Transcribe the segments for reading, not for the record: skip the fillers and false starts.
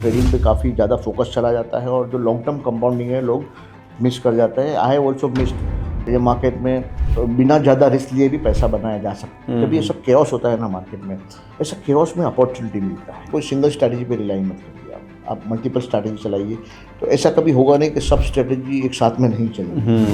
Trading पे काफ़ी ज़्यादा फोकस चला जाता है और जो लॉन्ग टर्म कंपाउंडिंग है लोग मिस कर जाते हैं। आई हैव ऑल्सो मिस्ड ये मार्केट में बिना ज़्यादा रिस्क लिए भी पैसा बनाया जा सकता है। जब ये सब केओस होता है ना मार्केट में, ऐसा केओस में अपॉर्चुनिटी मिलता है। कोई सिंगल स्ट्रैटेजी पे रिलाई मत करिए, आप मल्टीपल स्ट्रैटेजी चलाइए। तो ऐसा कभी होगा नहीं कि सब स्ट्रैटेजी एक साथ में नहीं चलेगी।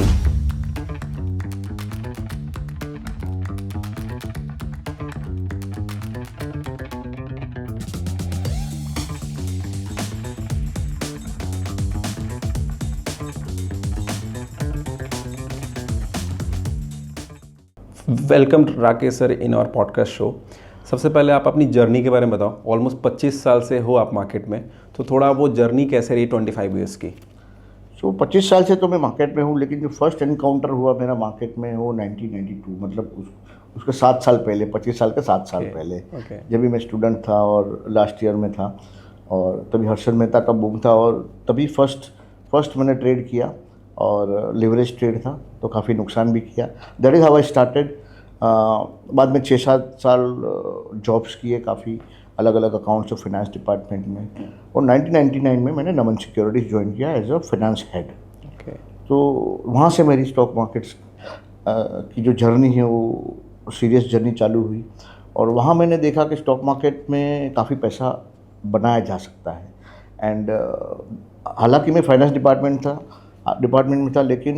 Welcome Rakesh sir in our podcast show. सबसे पहले आप अपनी जर्नी के बारे में बताओ। ऑलमोस्ट 25 साल से हो आप मार्केट में, तो थोड़ा वो जर्नी कैसे रही 25 ईयर्स की? 25 साल से तो मैं मार्केट में हूँ, लेकिन जो फर्स्ट एनकाउंटर हुआ मेरा मार्केट में वो 1992, मतलब उसके 7 साल पहले, 25 साल के 7 साल पहले। जब भी मैं स्टूडेंट था और लास्ट ईयर में था, और तभी हर्षद मेहता का बूम था, और तभी फर्स्ट मैंने ट्रेड किया और लिवरेज ट्रेड था, तो काफ़ी नुकसान भी किया। That is how I started. बाद में 6-7 साल जॉब्स किए, काफ़ी अलग अलग अकाउंट्स और फाइनेंस डिपार्टमेंट में, और 1999 में मैंने नमन सिक्योरिटीज़ ज्वाइन किया एज अ फाइनेंस हेड। तो वहाँ से मेरी स्टॉक मार्केट्स की जो जर्नी है वो सीरियस जर्नी चालू हुई, और वहाँ मैंने देखा कि स्टॉक मार्केट में काफ़ी पैसा बनाया जा सकता है। एंड हालांकि मैं फाइनेंस डिपार्टमेंट में था, लेकिन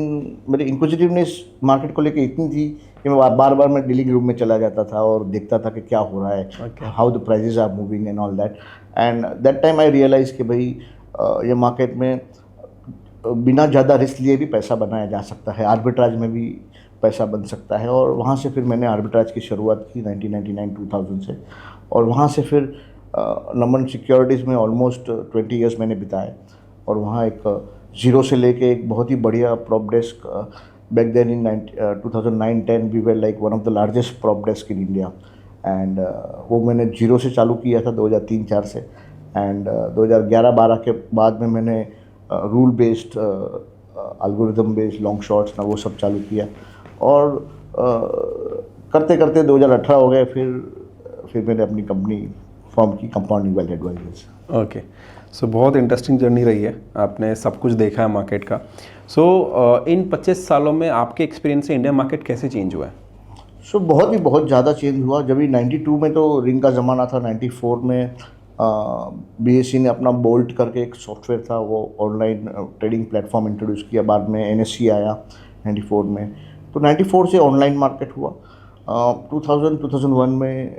मेरी इंक्विजिटिवनेस मार्केट को लेकर इतनी थी कि मैं बार बार मैं डीलिंग रूम में चला जाता था और देखता था कि क्या हो रहा है, how the prices are moving and all that. And that time I realise कि भाई ये मार्केट में बिना ज़्यादा रिस्क लिए भी पैसा बनाया जा सकता है, आर्बिट्राज में भी पैसा बन सकता है। और वहाँ से फिर मैंने आर्बिट्राज की शुरुआत की 1999-2000 से, और वहाँ से फिर नमन सिक्योरिटीज़ में ऑलमोस्ट 20 ईयर्स मैंने बिताए, और वहाँ एक ज़ीरो से लेके एक बहुत ही बढ़िया prop desk, back then in 2009-10 we were like one of the largest prop desk in India. And वो मैंने जीरो से चालू किया था 2003-04 से, एंड 2011-12 के बाद में मैंने rule based, algorithm based long shots ना वो सब चालू किया, और करते करते 2018 हो गए। फिर मैंने अपनी कंपनी फॉर्म की, कंपाउंडिंग वेल्थ एडवाइजर्स। ओके, सो बहुत इंटरेस्टिंग जर्नी रही है, आपने सब कुछ देखा है मार्केट का। सो इन 25 सालों में आपके एक्सपीरियंस से इंडियन मार्केट कैसे चेंज हुआ है? बहुत ज़्यादा चेंज हुआ। जब भी 92 में तो रिंग का ज़माना था, 94 में BSE ने अपना बोल्ट करके एक सॉफ्टवेयर था, वो ऑनलाइन ट्रेडिंग प्लेटफॉर्म इंट्रोड्यूस किया। बाद में NSE आया 94 में, तो 94 से ऑनलाइन मार्केट हुआ। 2001 में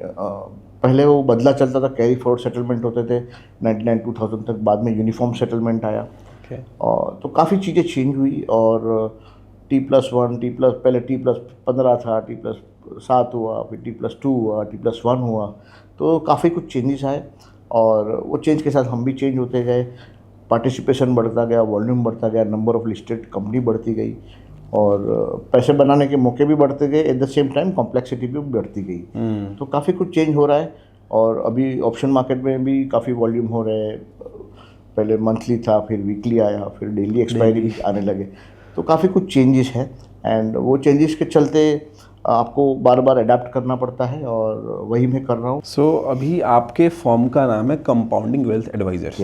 पहले वो बदला चलता था, कैरी फॉरवर्ड सेटलमेंट होते थे 99-2000 तक। बाद में यूनिफॉर्म सेटलमेंट आया, और तो काफ़ी चीज़ें चेंज हुई। और T+1 पहले T+15 था, T+7 हुआ, फिर T+2 हुआ, T+1 हुआ, तो काफ़ी कुछ चेंजेस आए, और वो चेंज के साथ हम भी चेंज होते गए। पार्टिसिपेशन बढ़ता गया, वॉल्यूम बढ़ता गया, नंबर ऑफ लिस्टेड कंपनी बढ़ती गई, और पैसे बनाने के मौके भी बढ़ते गए। At the same time complexity भी बढ़ती गई। तो काफ़ी कुछ चेंज हो रहा है, और अभी ऑप्शन मार्केट में भी काफ़ी वॉल्यूम हो रहे हैं। पहले मंथली था, फिर वीकली आया, फिर डेली एक्सपायरी भी आने लगे, तो काफ़ी कुछ चेंजेस हैं। एंड वो चेंजेस के चलते आपको बार बार अडेप्ट करना पड़ता है, और वही मैं कर रहा हूँ। सो अभी आपके फॉर्म का नाम है compounding wealth advisors,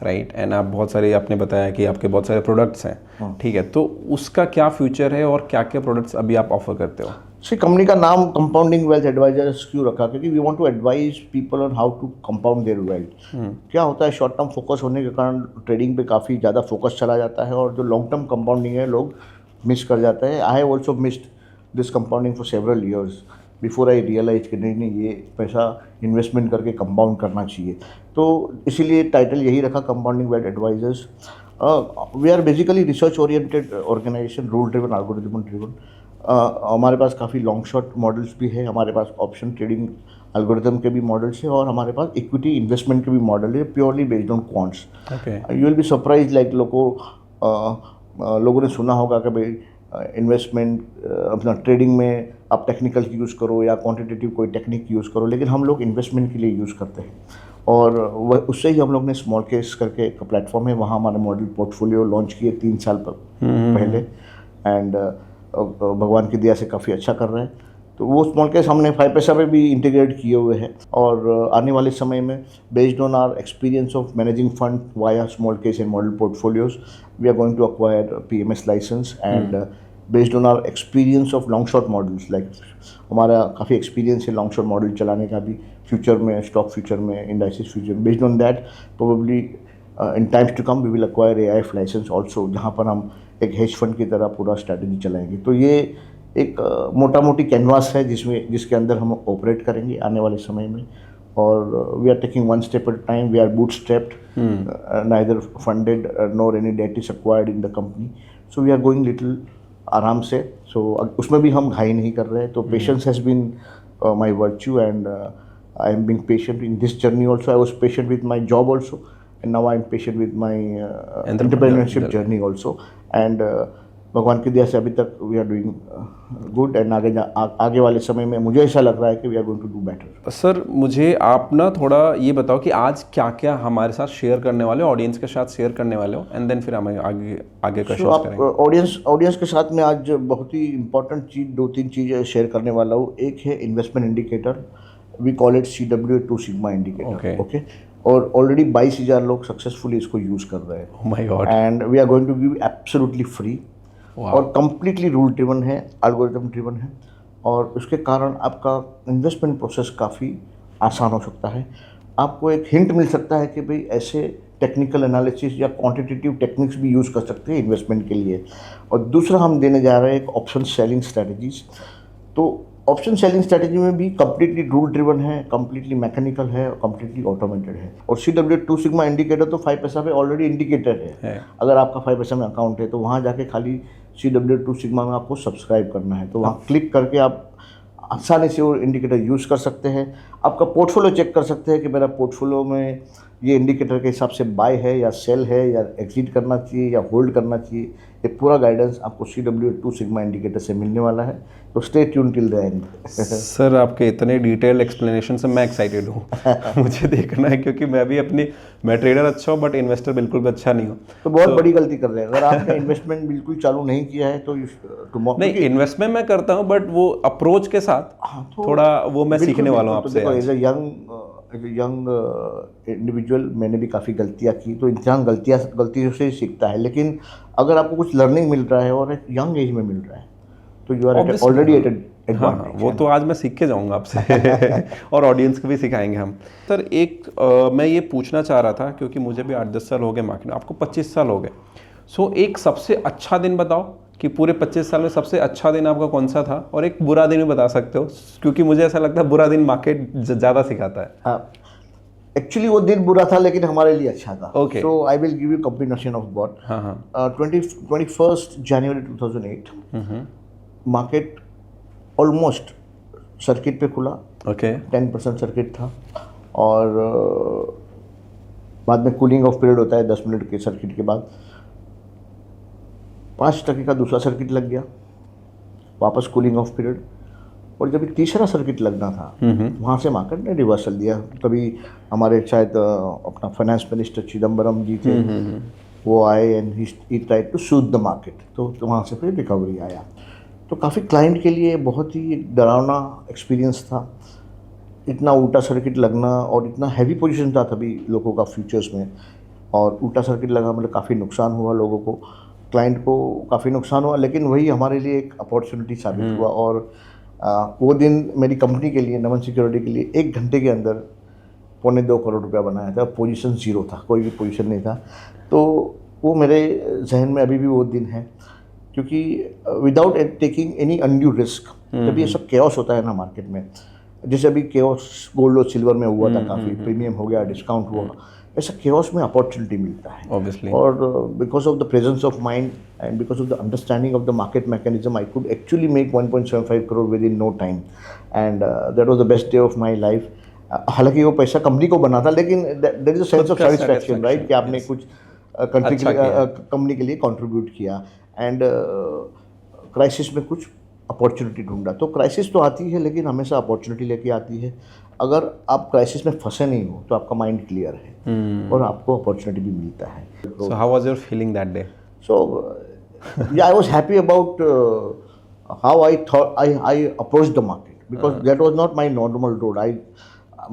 right? And आप बहुत सारे, आपने बताया कि आपके बहुत सारे प्रोडक्ट्स हैं, ठीक है, तो उसका क्या फ्यूचर है और क्या क्या प्रोडक्ट्स अभी आप ऑफर करते हो? कंपनी का नाम कंपाउंडिंग वेल्थ एडवाइजर्स क्यों रखा? क्योंकि we want to advise people on how to compound their wealth. क्या होता है, शॉर्ट टर्म फोकस होने के कारण ट्रेडिंग पे काफ़ी ज़्यादा फोकस चला जाता है, और जो लॉन्ग टर्म कंपाउंडिंग है लोग मिस कर जाते हैं। I have also missed this compounding for several years before I realise कि नहीं ये पैसा इन्वेस्टमेंट करके कंपाउंड करना चाहिए। तो इसीलिए टाइटल यही रखा, compounding wealth advisors. We are basically research oriented organisation, rule driven, algorithm driven. हमारे पास काफ़ी लॉन्ग शॉट मॉडल्स भी है, हमारे पास ऑप्शन ट्रेडिंग एल्गोरिथम के भी मॉडल्स है, और हमारे पास इक्विटी इन्वेस्टमेंट के भी मॉडल है, purely based on quants. You will be surprise, like लोगों ने सुना होगा कि भाई इन्वेस्टमेंट अपना ट्रेडिंग में आप टेक्निकल यूज़ करो या क्वांटिटेटिव कोई टेक्निक यूज़ करो, लेकिन हम लोग इन्वेस्टमेंट के लिए यूज़ करते हैं। और उससे ही हम लोग ने स्मॉल केस करके एक प्लेटफॉर्म है, वहाँ हमारे मॉडल पोर्टफोलियो लॉन्च किए 3 साल पहले। एंड भगवान की दया से काफ़ी अच्छा कर रहे हैं। तो वो स्मॉल केस हमने 5 पैसा पे भी इंटीग्रेट किए हुए हैं, और आने वाले समय में based on our experience of managing fund via small case and model portfolios, we are going to acquire PMS licence, and based on our experience of long short models, like हमारा काफ़ी एक्सपीरियंस है long short model चलाने का भी, future में, stock future में, indices future, based on that probably in times to come we will acquire AIF licence also, जहाँ पर हम एक हेज फंड की तरह पूरा स्ट्रैटेजी चलाएंगे। तो ये एक मोटा मोटी कैनवास है जिसके अंदर हम ऑपरेट करेंगे आने वाले समय में, और we are taking one step at time, we are bootstrapped, neither funded nor any debt is acquired in the company, so we are going little आराम से। सो उसमें भी हम घाई नहीं कर रहे हैं। तो patience has been my virtue, and I am being patient in this journey also. I was patient with my job also, and now I am patient with my entrepreneurship journey also, and भगवान की दया से अभी तक we are doing good, and आगे वाले समय में मुझे ऐसा लग रहा है कि we are going to do better. Sir मुझे आप ना थोड़ा ये बताओ कि आज क्या क्या हमारे साथ शेयर करने वाले हो, ऑडियंस के साथ शेयर करने वाले हो, एंड देन फिर हम आगे क्वेश्चंस करेंगे। ऑडियंस के साथ में आज बहुत ही इंपॉर्टेंट चीज़, 2-3 चीज़ें शेयर करने वाला हूँ। एक है investment indicator, we call it CWA2 sigma indicator, okay, और ऑलरेडी 22,000 लोग सक्सेसफुली इसको यूज़ कर रहे हैं। Oh my God. And we are going to give absolutely free, और कंप्लीटली रूल ड्रिवन है, एल्गोरिथम ड्रिवन है, और उसके कारण आपका इन्वेस्टमेंट प्रोसेस काफ़ी आसान हो सकता है। आपको एक हिंट मिल सकता है कि भाई ऐसे टेक्निकल एनालिसिस या क्वांटिटेटिव टेक्निक्स भी यूज़ कर सकते हैं इन्वेस्टमेंट के लिए। और दूसरा हम देने जा रहे हैं एक ऑप्शन सेलिंग स्ट्रैटेजीज। तो ऑप्शन सेलिंग स्ट्रैटेजी में भी कंप्लीटली रूल ड्रिवन है, कंप्लीटली मैकेनिकल है, और कंप्लीटली ऑटोमेटेड है। और CWA2 सिग्मा इंडिकेटर तो 5 पैसा पे ऑलरेडी इंडिकेटर है। अगर आपका 5 पैसा में अकाउंट है तो वहाँ जाके खाली CWA2 सिग्मा में आपको सब्सक्राइब करना है, तो वहाँ क्लिक करके आप आसानी से वो इंडिकेटर यूज़ कर सकते हैं। आपका पोर्टफोलियो चेक कर सकते हैं कि मेरा पोर्टफोलियो में ये इंडिकेटर के हिसाब से बाय है या सेल है, या एग्जिट करना चाहिए या होल्ड करना चाहिए। ये पूरा गाइडेंस आपको CWA2 सिग्मा इंडिकेटर से मिलने वाला है, तो stay tune till the end. Sir आपके इतने डिटेल एक्सप्लेनेशन से मैं एक्साइटेड हूँ मुझे देखना है, क्योंकि मैं ट्रेडर अच्छा हूँ बट इन्वेस्टर बिल्कुल भी अच्छा नहीं हूँ। तो बहुत बड़ी गलती कर रहे हैं अगर आपने इन्वेस्टमेंट बिल्कुल चालू नहीं किया है तो नहीं, इन्वेस्टमेंट मैं करता हूँ बट वो अप्रोच के साथ थोड़ा वो मैं सीखने वाला हूँ आपसे। एज ए यंग इंडिविजुअल मैंने भी काफ़ी गलतियाँ की, तो इंसान गलतियों से ही सीखता है। लेकिन अगर आपको कुछ लर्निंग मिल रहा है और एक यंग एज में मिल रहा है तो you are already at advantage. वो तो आज मैं सीख के जाऊंगा आपसे और ऑडियंस को भी सिखाएंगे हम। सर एक मैं ये पूछना चाह रहा था, क्योंकि मुझे भी 8-10 साल हो गए मार्केट में, आपको 25 साल हो गए। सो एक सबसे अच्छा दिन बताओ कि पूरे 25 साल में सबसे अच्छा दिन आपका कौन सा था, और एक बुरा दिन भी बता सकते हो, क्योंकि मुझे ऐसा लगता है बुरा दिन मार्केट ज़्यादा सिखाता है। एक्चुअली वो दिन बुरा था लेकिन हमारे लिए अच्छा था। Okay, so I will give you combination of both. 21 January 2008 market almost circuit पे खुला। ओके, 10% सर्किट था, और बाद में कूलिंग ऑफ पीरियड होता है 10 मिनट के सर्किट के बाद। 5% का दूसरा सर्किट लग गया, वापस कूलिंग ऑफ पीरियड, और जब तीसरा सर्किट लगना था वहाँ से मार्केट ने रिवर्सल दिया। तभी हमारे शायद अपना फाइनेंस मिनिस्टर चिदम्बरम जी थे, वो आए and he tried to sue the market, तो वहाँ से फिर रिकवरी आया। तो काफ़ी क्लाइंट के लिए बहुत ही डरावना एक्सपीरियंस था, इतना उल्टा सर्किट लगना, और इतना हैवी पोजीशन था तभी लोगों का फ्यूचर्स में, और उल्टा सर्किट लगा मतलब काफ़ी नुकसान हुआ लोगों को, क्लाइंट को काफ़ी नुकसान हुआ। लेकिन वही हमारे लिए एक अपॉर्चुनिटी साबित हुआ, और वो दिन मेरी कंपनी के लिए, नमन सिक्योरिटी के लिए 1 घंटे के अंदर 2.25 करोड़ रुपया बनाया था। पोजीशन 0 था, कोई भी पोजीशन नहीं था। तो वो मेरे जहन में अभी भी वो दिन है, क्योंकि without taking any undue risk, जब ये सब केओस होता है ना मार्केट में, जैसे अभी केओस गोल्ड और सिल्वर में हुआ था, काफ़ी प्रीमियम हो गया, डिस्काउंट हुआ, ऐसा केओस में अपॉर्चुनिटी मिलता है ऑब्वियसली। और because of the presence of mind and because of the understanding of the market mechanism, I could actually make 1.75 crore within no time, and that was the best day of my life. हालांकि वो पैसा company को बना था, लेकिन there is a sense of satisfaction, right, कि आपने कुछ कंट्री के लिए, कंपनी के लिए कंट्रीब्यूट किया, एंड क्राइसिस में कुछ अपॉर्चुनिटी ढूंढा। तो क्राइसिस तो आती है, लेकिन हमेशा अपॉर्चुनिटी लेके आती है। अगर आप क्राइसिस में फंसे नहीं हो तो आपका माइंड क्लियर है और आपको अपॉर्चुनिटी भी मिलता है। So how was your feeling that day? So yeah, I was happy about how I thought I approached the market. Because that was not my normal role.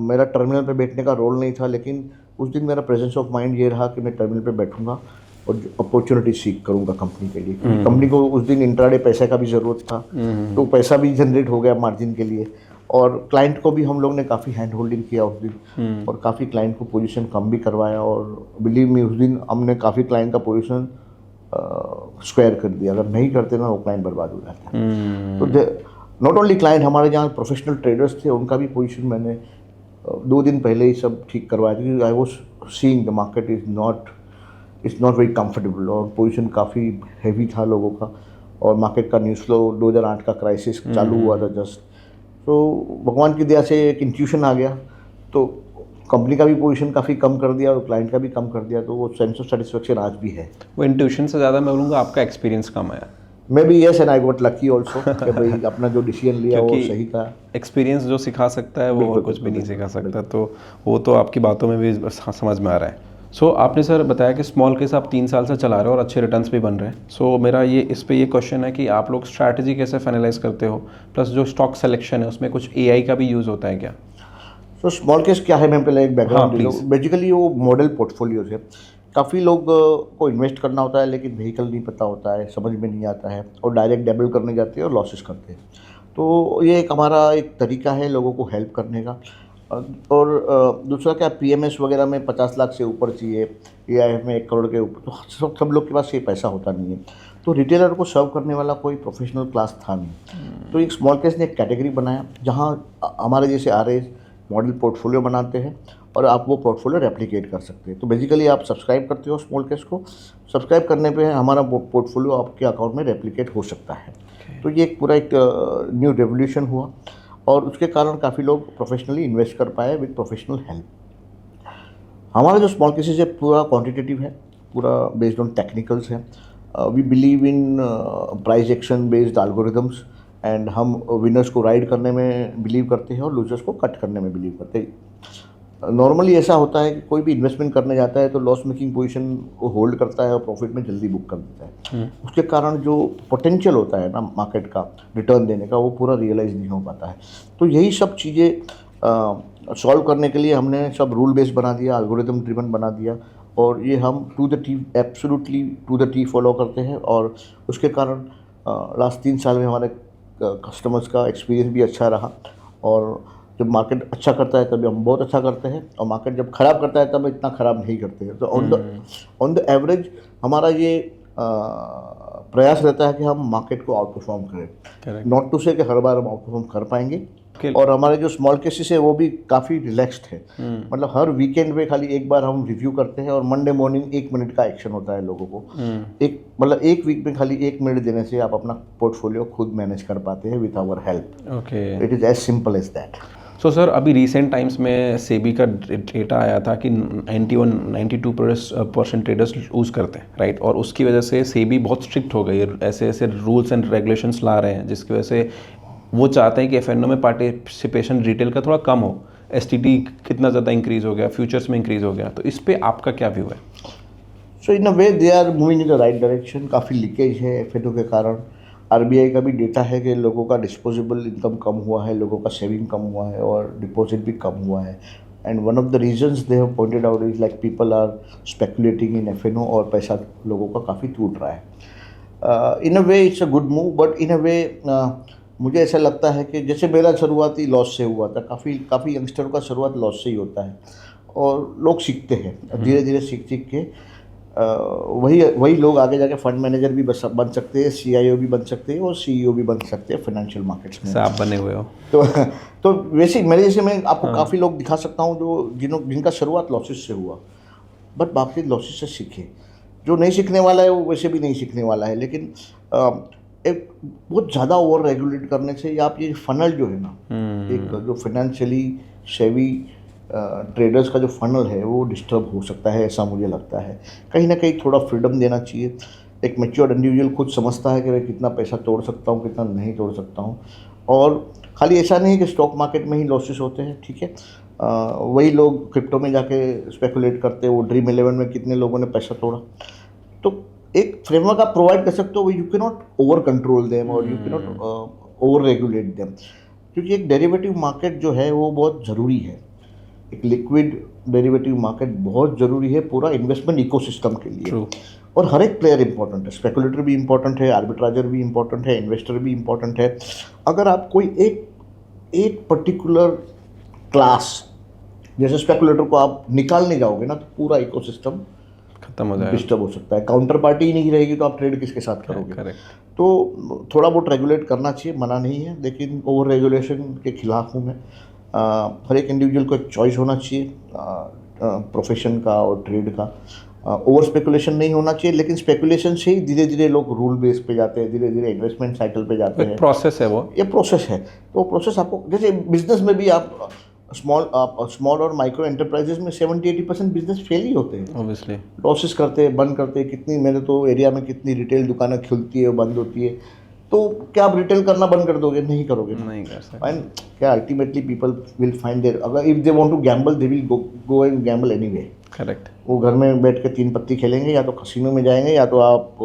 मेरा टर्मिनल पे बैठने का रोल नहीं था, लेकिन उस दिन मेरा प्रेजेंस ऑफ माइंड ये रहा कि मैं टर्मिनल पे बैठूंगा और अपॉर्चुनिटी सीख करूंगा कंपनी के लिए, क्योंकि कंपनी को उस दिन इंट्राडे पैसे का भी ज़रूरत था, तो पैसा भी जनरेट हो गया मार्जिन के लिए, और क्लाइंट को भी हम लोग ने काफ़ी हैंड होल्डिंग किया उस दिन, और काफ़ी क्लाइंट को पोजीशन कम भी करवाया, और बिलीव मी उस दिन हमने काफ़ी क्लाइंट का पोजीशन स्क्वायर कर दिया। अगर नहीं करते ना वो क्लाइंट बर्बाद हो जाता है। तो नॉट ओनली क्लाइंट, हमारे जहाँ प्रोफेशनल ट्रेडर्स थे उनका भी पोजीशन मैंने 2 दिन पहले ही सब ठीक करवाया, क्योंकि I was seeing the market is not very comfortable, और पोजीशन काफ़ी हैवी था लोगों का, और मार्केट का न्यूज़ फ्लो 2008 का क्राइसिस चालू हुआ था जस्ट। तो भगवान की दया से एक इंट्यूशन आ गया, तो कंपनी का भी पोजीशन काफ़ी कम कर दिया और क्लाइंट का भी कम कर दिया, तो वो सेंस ऑफ सेटिस्फेक्शन आज भी है। वो इंट्यूशन से ज़्यादा मैं बोलूँगा आपका एक्सपीरियंस कम आया। May be yes, and I got lucky also कि भाई अपना जो डिसीजन लिया वो सही था। एक्सपीरियंस जो सिखा सकता है वो और कुछ भी नहीं सिखा सकता, तो वो तो आपकी बातों में भी समझ में आ रहा है। सो आपने सर बताया कि स्मॉल केस आप 3 साल से चला रहे हो और अच्छे रिटर्न्स भी बन रहे हैं। सो मेरा इस पे ये क्वेश्चन है कि आप लोग स्ट्रैटेजी कैसे फाइनलाइज करते हो, प्लस जो स्टॉक सिलेक्शन है उसमें कुछ AI का भी यूज़ होता है क्या? सो स्मॉल केस क्या है, मैं पहले एक बैकग्राउंड दे दूं। बेसिकली वो मॉडल पोर्टफोलियोज है। काफ़ी लोग को इन्वेस्ट करना होता है, लेकिन व्हीकल नहीं पता होता है, समझ में नहीं आता है, और डायरेक्ट डबल करने जाते हैं और लॉसेस करते हैं। तो ये एक हमारा एक तरीका है लोगों को हेल्प करने का। और दूसरा क्या, PMS वगैरह में 50 लाख से ऊपर चाहिए, AIF में 1 करोड़ के ऊपर, तो सब लोग के पास ये पैसा होता नहीं है। तो रिटेलर को सर्व करने वाला कोई प्रोफेशनल क्लास था नहीं। तो एक स्मॉल केस ने एक कैटेगरी बनाया जहाँ हमारे जैसे RA मॉडल पोर्टफोलियो बनाते हैं, और आप वो पोर्टफोलियो रेप्लिकेट कर सकते हैं। तो बेसिकली आप सब्सक्राइब करते हो स्मॉल केस को, सब्सक्राइब करने पे हमारा पोर्टफोलियो आपके अकाउंट में रेप्लिकेट हो सकता है। तो ये एक पूरा एक न्यू रेवोल्यूशन हुआ, और उसके कारण काफ़ी लोग प्रोफेशनली इन्वेस्ट कर पाए विद प्रोफेशनल हेल्प। हमारा जो स्मॉल केसेस है पूरा क्वांटिटेटिव है, पूरा बेस्ड ऑन टेक्निकल्स है। We believe in price action based algorithms, and हम विनर्स को राइड करने में बिलीव करते हैं और लूजर्स को कट करने में बिलीव करते हैं। नॉर्मली ऐसा होता है कि कोई भी इन्वेस्टमेंट करने जाता है तो लॉस मेकिंग पोजीशन को होल्ड करता है और प्रॉफिट में जल्दी बुक कर देता है। उसके कारण जो पोटेंशियल होता है ना मार्केट का रिटर्न देने का, वो पूरा रियलाइज नहीं हो पाता है। तो यही सब चीज़ें सॉल्व करने के लिए हमने सब रूल बेस्ड बना दिया, एल्गोरिदम ड्रिवन बना दिया, और ये हम to the T absolutely to the T follow करते हैं। और उसके कारण लास्ट 3 साल में हमारे कस्टमर्स का एक्सपीरियंस भी अच्छा रहा, और जब मार्केट अच्छा करता है तभी हम बहुत अच्छा करते हैं, और मार्केट जब ख़राब करता है तब इतना ख़राब नहीं करते हैं। तो ऑन द एवरेज हमारा ये प्रयास रहता है कि हम मार्केट को आउट परफॉर्म करें। नॉट टू से कि हर बार हम आउट परफॉर्म कर पाएंगे। और हमारे जो स्मॉल केसेस है वो भी काफ़ी रिलैक्स्ड है। मतलब हर वीकेंड पे खाली एक बार हम रिव्यू करते हैं, और मंडे मॉर्निंग 1 मिनट का एक्शन होता है लोगों को। एक वीक में खाली 1 मिनट देने से आप अपना पोर्टफोलियो खुद मैनेज कर पाते हैं with our help. It is as simple as that. So sir, अभी रिसेंट टाइम्स में सेबी का डेटा आया था कि 92% ट्रेडर्स यूज़ करते हैं, राइट? और उसकी वजह से सेबी बहुत स्ट्रिक्ट हो गई है, ऐसे ऐसे रूल्स एंड रेगुलेशंस ला रहे हैं जिसकी वजह से वो चाहते हैं कि FNO में पार्टिसिपेशन रिटेल का थोड़ा कम हो। STT कितना ज़्यादा इंक्रीज़ हो गया, फ्यूचर्स में इंक्रीज़ हो गया, तो इस पर आपका क्या व्यू है? So in a way they are moving in the right direction. काफ़ी लीकेज है FNO के कारण। RBI का भी डेटा है कि लोगों का डिस्पोजेबल इनकम कम हुआ है, लोगों का सेविंग कम हुआ है, और डिपॉजिट भी कम हुआ है। And one of the reasons they have pointed out is like people are speculating in FNO, और पैसा लोगों का काफ़ी टूट रहा है। In a way it's a good move, but in a way मुझे ऐसा लगता है कि जैसे मेरा शुरुआती लॉस से हुआ था, काफ़ी यंगस्टरों का शुरुआत लॉस से ही होता है, और लोग सीखते हैं धीरे धीरे सीख के वही लोग आगे जाके फंड मैनेजर भी बन सकते हैं, CIO भी बन सकते हैं, और CEO भी बन सकते हैं फाइनेंशियल मार्केट्स में। आप बने हुए हो तो वैसे मेरे जैसे मैं आपको काफ़ी लोग दिखा सकता हूँ जो जिनका शुरुआत लॉसेस से हुआ, बट बाकी लॉसेस से सीखे। जो नहीं सीखने वाला है वो वैसे भी नहीं सीखने वाला है। लेकिन एक बहुत ज़्यादा ओवर रेगुलेट करने से आप ये फनल जो है ना, एक जो फाइनेंशियली सेवी ट्रेडर्स का जो फनल है वो डिस्टर्ब हो सकता है, ऐसा मुझे लगता है। कहीं ना कहीं थोड़ा फ्रीडम देना चाहिए। एक मैच्योर्ड इंडिविजुअल खुद समझता है कि मैं कितना पैसा तोड़ सकता हूँ, कितना नहीं तोड़ सकता हूँ। और खाली ऐसा नहीं कि स्टॉक मार्केट में ही लॉसेस होते हैं, ठीक है। वही लोग क्रिप्टो में जाके स्पेकुलेट करते हैं। वो ड्रीम 11 में कितने लोगों ने पैसा तोड़ा। तो एक फ्रेमवर्क आप प्रोवाइड कर सकते हो, you can not over control them और you can not over regulate them. क्योंकि एक डेरिवेटिव मार्केट जो है वो बहुत ज़रूरी है, एक लिक्विड डेरिवेटिव मार्केट बहुत ज़रूरी है पूरा इन्वेस्टमेंट इकोसिस्टम के लिए। True. और हर एक प्लेयर इंपॉर्टेंट है, स्पेकुलेटर भी इंपॉर्टेंट है, आर्बिट्राइजर भी इंपॉर्टेंट है, इन्वेस्टर भी इंपॉर्टेंट है। अगर आप कोई एक पर्टिकुलर क्लास जैसे स्पेकुलेटर को आप निकालने जाओगे ना तो पूरा इकोसिस्टम खत्म हो जाएगा, डिस्टर्ब हो सकता है। काउंटर पार्टी ही नहीं रहेगी तो आप ट्रेड किसके साथ करोगे? करेक्ट। तो थोड़ा बहुत रेगुलेट करना चाहिए, मना नहीं है, लेकिन ओवर रेगुलेशन के खिलाफ हूँ मैं। हर एक इंडिविजुअल को एक चॉइस होना चाहिए प्रोफेशन का और ट्रेड का। ओवर स्पेकुलेशन नहीं होना चाहिए, लेकिन स्पेकुलेशन से ही धीरे धीरे लोग रूल बेस पे जाते हैं, धीरे धीरे इन्वेस्टमेंट साइकिल पे जाते हैं। प्रोसेस है वो, ये प्रोसेस है। तो प्रोसेस आपको, जैसे बिजनेस में भी आप स्मॉल और माइक्रो एंटरप्राइजेस में 70-80% बिजनेस फेल ही होते हैं, ऑब्वियसली लॉसेस करते हैं, बंद करते हैं। कितनी, मेरे तो एरिया में कितनी रिटेल दुकानें खुलती है, बंद होती है। तो क्या आप रिटेल करना बंद कर दोगे? नहीं करोगे, नहीं कर सकते। फाइन। क्या ultimately people will find there, अगर if they want to gamble they will go and gamble anyway. Correct. वो घर में बैठ के 3 पत्ती खेलेंगे, या तो कसिनो में जाएंगे, या तो आप,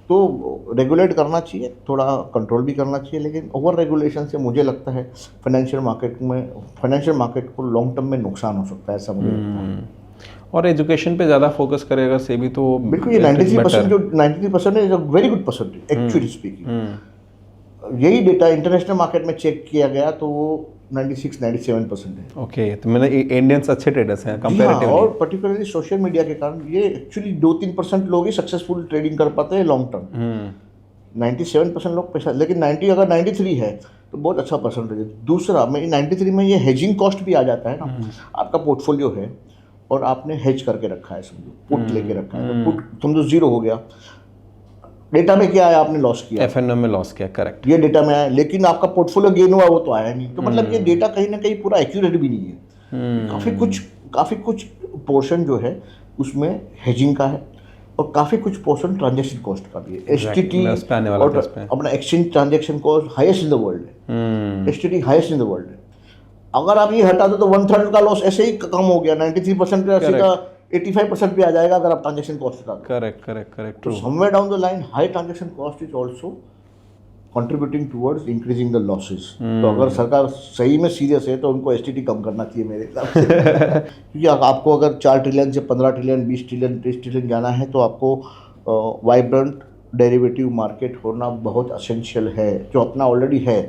तो रेगुलेट करना चाहिए, थोड़ा कंट्रोल भी करना चाहिए, लेकिन ओवर रेगुलेशन से मुझे लगता है फाइनेंशियल मार्केट को लॉन्ग टर्म में नुकसान हो सकता है, ऐसा मुझे लगता है। और एजुकेशन पे ज़्यादा फोकस करेगा सेबी तो बिल्कुल, ये 93% जो 93% is a very good percentage actually speaking. यही डेटा इंटरनेशनल मार्केट में चेक किया गया तो वो 96-97% है। ओके, तो मैंने इंडियंस अच्छे ट्रेडर्स हैं हाँ, कंपैरेटिवली। और पर्टिकुलरली सोशल मीडिया के कारण ये एक्चुअली 2-3% लोग ही सक्सेसफुल ट्रेडिंग कर पाते हैं लॉन्ग टर्म। 97% लोग पैसा, लेकिन 90 अगर 93 है तो बहुत अच्छा परसेंटेज है। दूसरा, मेरी 93 में ये हेजिंग कॉस्ट भी आ जाता है ना। आपका पोर्टफोलियो है और आपने हेज करके रखा है, समझो पुट लेके रखा है, तो पुट समझो जीरो हो गया, डेटा में क्या आया? आपने लॉस किया, एफएनओ में लॉस किया, करेक्ट। ये डेटा में आया, लेकिन आपका पोर्टफोलियो गेन हुआ वो तो आया नहीं। तो मतलब ये डेटा कहीं ना कहीं पूरा एक्यूरेट भी नहीं है। काफ़ी कुछ पोर्शन जो है उसमें हेजिंग का है, और काफ़ी कुछ पोर्शन ट्रांजेक्शन कॉस्ट का भी है। एसटीटी और अपना exchange transaction cost highest in the world है, STT highest in the world है। अगर आप ये हटा दो तो 1/3 का लॉस ऐसे ही कम हो गया, 93% का सीधा 85% पे आ जाएगा अगर आप ट्रांजेक्शन कॉस्ट हटा दो। करेक्ट। तो somewhere down the line high transaction cost is also contributing towards increasing the losses. तो अगर सरकार सही में सीरियस है तो उनको एसटीटी कम करना चाहिए मेरे हिसाब से। क्योंकि आपको अगर 4 ट्रिलियन से 15 ट्रिलियन 20 ट्रिलियन 30 ट्रिलियन जाना है तो आपको वाइब्रेंट डेरिवेटिव मार्केट होना बहुत असेंशियल है, जो अपना ऑलरेडी है।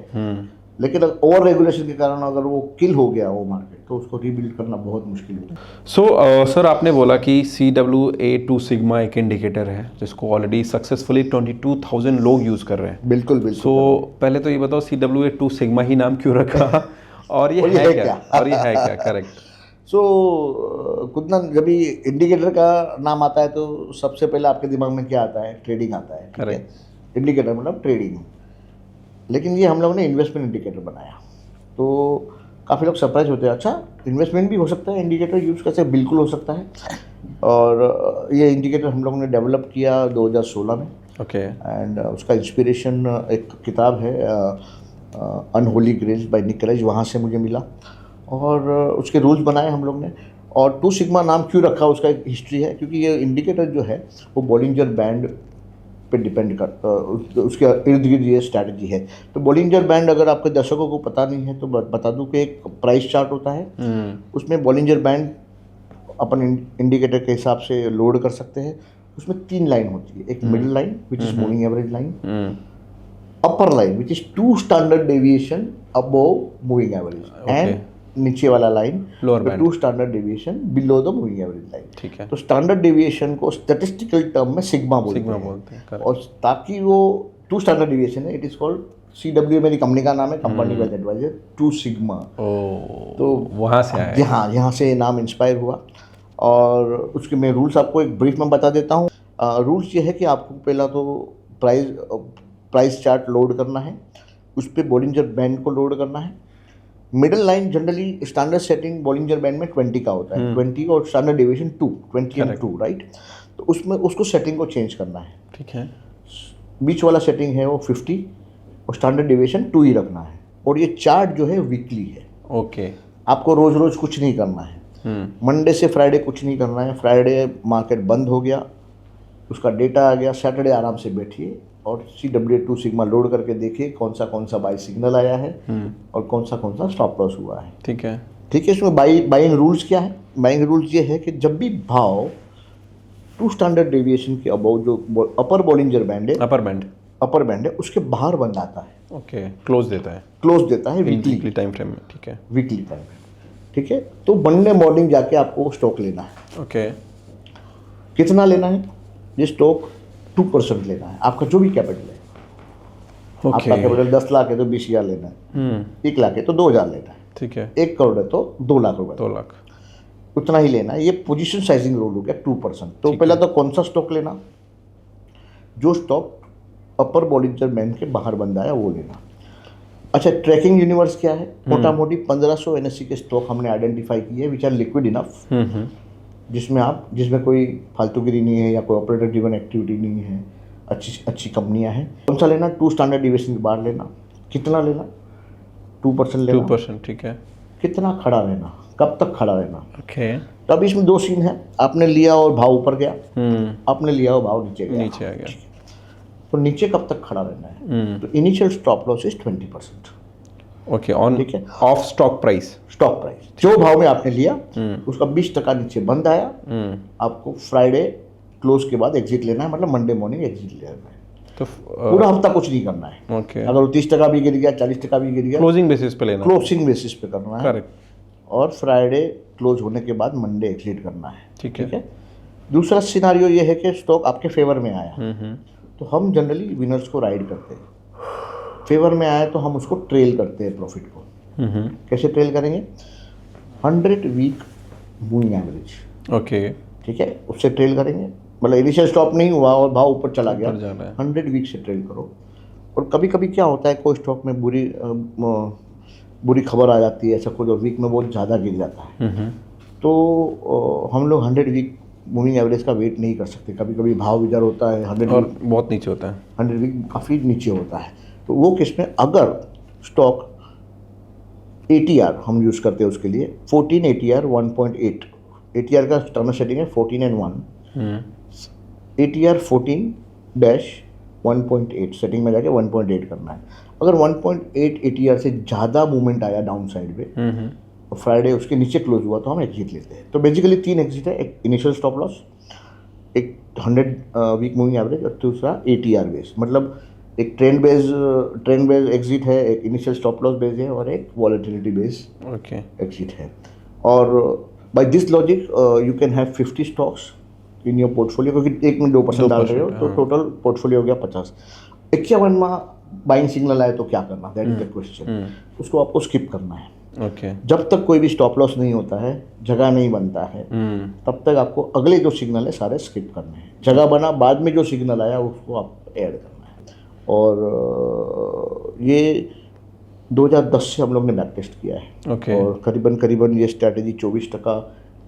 लेकिन ओवर रेगुलेशन के कारण अगर वो किल हो गया वो मार्केट तो उसको रीबिल्ड करना बहुत मुश्किल होता है। सो सर, आपने बोला कि CWA2 सिग्मा एक इंडिकेटर है जिसको ऑलरेडी सक्सेसफुली 22,000 लोग यूज़ कर रहे हैं। बिल्कुल। सो पहले तो ये बताओ CWA2 सिग्मा ही नाम क्यों रखा और ये है क्या? करेक्ट। कुदन, जब भी इंडिकेटर का नाम आता है तो सबसे पहले आपके दिमाग में क्या आता है? ट्रेडिंग आता है, ठीक है? इंडिकेटर मतलब ट्रेडिंग। लेकिन ये हम लोगों ने इन्वेस्टमेंट इंडिकेटर बनाया तो काफ़ी लोग सरप्राइज होते हैं, अच्छा इन्वेस्टमेंट भी हो सकता है इंडिकेटर यूज़ करके? बिल्कुल हो सकता है। और ये इंडिकेटर हम लोगों ने डेवलप किया 2016 में। ओके। एंड उसका इंस्पिरेशन एक किताब है अनहोली ग्रेस बाय निकोलस, वहाँ से मुझे मिला और उसके रूल्स बनाए हम लोग ने। और 2 सिग्मा नाम क्यों रखा उसका एक हिस्ट्री है, क्योंकि ये इंडिकेटर जो है वो बॉलिंजर बैंड पे डिपेंड करता, उसके इर्द गिर्द ये स्ट्रैटेजी है। तो बॉलिंजर बैंड अगर आपके दर्शकों को पता नहीं है तो बता दूं कि एक प्राइस चार्ट होता है, उसमें बॉलिंजर बैंड अपन इंडिकेटर के हिसाब से लोड कर सकते हैं। उसमें 3 लाइन होती है, एक middle line which is moving average line, upper line which is 2 standard deviation above moving average, and नीचे वाला line lower band 2 standard deviation below the moving average line. ठीक है। तो स्टैंडर्ड डेविएशन को स्टैटिस्टिकल टर्म में sigma बोलते हैं। और ताकि वो 2 स्टैंडर्ड डेविएशन है, इट इज कॉल्ड CW, मेरी कंपनी का नाम है, कंपनी वेल्थ एडवाइजर 2 सिग्मा। तो वहाँ से आया? हाँ, यहाँ से नाम इंस्पायर हुआ। और उसके मैं रूल्स आपको एक ब्रीफ में बता देता हूँ। रूल्स ये है कि आपको पहला तो प्राइस चार्ट लोड करना है, उस पर बॉलिंजर बैंड को लोड करना है। Middle line generally standard setting Bollinger band में 20 का होता है, 20 और स्टैंडर्ड डेविएशन 2, 20 एंड 2, राइट? तो उसमें उसको सेटिंग को चेंज करना है। ठीक है। बीच वाला सेटिंग है वो 50 और स्टैंडर्ड डेविएशन 2 ही रखना है। और ये चार्ट जो है वीकली है। ओके। आपको रोज रोज कुछ नहीं करना है, मंडे से फ्राइडे कुछ नहीं करना है। फ्राइडे मार्केट बंद हो गया, उसका डेटा आ गया, सैटरडे आराम से बैठिए और CW2 सिग्मा लोड करके देखिए कौन सा बाई सिग्नल आया है और कौन सा स्टॉप लॉस हुआ है। ठीक है। ठीक है, इसमें बाइंग रूल्स क्या है? बाइंग रूल्स ये है कि जब भी भाव 2 स्टैंडर्ड डेविएशन के अबाउ जो अपर बॉलिंजर बैंड है, अपर बैंड है उसके बाहर बंद आता है। ओके, क्लोज देता है वीकली टाइम फ्रेम में। ठीक है, वीकली टाइम फ्रेम। ठीक है, तो मंडे मॉर्निंग जाके आपको स्टॉक लेना है। ओके, कितना लेना है? ये स्टॉक 2% लेना है, आपका जो भी कैपिटल है। आपका कैपिटल 10 लाख है तो 20,000 लेना है, 1 लाख है तो 2,000 लेना है, ठीक है, 1 करोड़ है तो 2 लाख रुपए, 2 लाख, उतना ही लेना है। ये पोजीशन साइजिंग रूल हो गया 2%। तो पहला तो कौन सा स्टॉक लेना? जो स्टॉक अपर बॉलिंजर बैंड के बाहर बंद आया वो लेना। अच्छा, ट्रैकिंग यूनिवर्स क्या है? मोटा मोटी 1500 NSE के स्टॉक हमने आइडेंटिफाई किए हैं विच आर लिक्विड इनफ, जिसमें कोई फालतूगिरी नहीं है या कोई ऑपरेटर ड्रिवन एक्टिविटी नहीं है, अच्छी कंपनियां हैं। कौन सा लेना? 2 स्टैंडर्ड डिविएशन के बाहर लेना। कितना लेना? 2% लेना। 2%, ठीक है। कितना खड़ा रहना? कब तक खड़ा रहना? ओके, तो अब इसमें 2 सीन है, आपने लिया और भाव ऊपर गया, आपने लिया और भाव नीचे आ गया। तो नीचे कब तक खड़ा रहना है? तो initial stop loss is 20%। Okay, on, ठीक है, ऑफ स्टॉक प्राइस जो भाव में आपने लिया उसका 20% नीचे बंद आया, आपको फ्राइडे क्लोज के बाद एग्जिट लेना है, मतलब मंडे मॉर्निंग एग्जिट लेना है। तो पूरा हफ्ता कुछ नहीं करना है। ओके, अगर वो 30% भी गिर गया, 40% भी गिर गया, क्लोजिंग बेसिस पे लेना, क्लोजिंग बेसिस पे करना है। करेक्ट। और फ्राइडे क्लोज होने के बाद मंडे एग्जिट करना है। ठीक है। दूसरा सिनारियो ये है कि स्टॉक आपके फेवर में आया, तो हम जनरली विनर्स को राइड करते हैं। फेवर में आया तो हम उसको ट्रेल करते हैं प्रॉफिट को। कैसे ट्रेल करेंगे? 100 वीक मूविंग एवरेज। ओके, ठीक है, उससे ट्रेल करेंगे, मतलब इनिशियल स्टॉप नहीं हुआ और भाव ऊपर चला गया, 100 वीक से ट्रेल करो। और कभी कभी क्या होता है, कोई स्टॉक में बुरी खबर आ जाती है, ऐसा कुछ, और वीक में बहुत ज़्यादा गिर जाता है, तो हम लोग 100 वीक मूविंग एवरेज का वेट नहीं कर सकते। कभी कभी भाव इधर होता है 100 और बहुत नीचे होता है, 100 वीक काफ़ी नीचे होता है। तो वो किस में, अगर स्टॉक ATR हम यूज़ करते हैं उसके लिए 14 ATR 1.8, ATR का टर्नर सेटिंग है 14 and 1, ATR 14-1.8 सेटिंग में जाके 1.8 करना है। अगर 1.8 ATR से ज़्यादा मूवमेंट आया डाउन साइड पे, फ्राइडे उसके नीचे क्लोज हुआ तो हम एग्जिट लेते हैं। तो बेसिकली 3 एग्जिट है, एक इनिशियल स्टॉप लॉस, एक 100 वीक मूविंग एवरेज, और दूसरा ATR बेस, मतलब एक ट्रेंड बेस एग्जिट है, एक इनिशियल स्टॉप लॉस बेस है, और एक वॉलेटिलिटी बेस एग्जिट है। और by this logic you can have 50 stocks in your portfolio, क्योंकि एक में 2% डाल रहे हो तो टोटल पोर्टफोलियो हो गया 50। 51वां बाइंग सिग्नल आए तो क्या करना, दैट इज द क्वेश्चन। उसको आपको स्किप करना है। जब तक कोई भी स्टॉप लॉस नहीं होता है, जगह नहीं बनता है, तब तक आपको अगले जो सिग्नल है सारे स्किप करने हैं। जगह बना, बाद में जो सिग्नल आया उसको आप ऐड करना है। और ये 2010 से हम लोग ने बैक टेस्ट किया है, और करीबन ये स्ट्रैटेजी 24%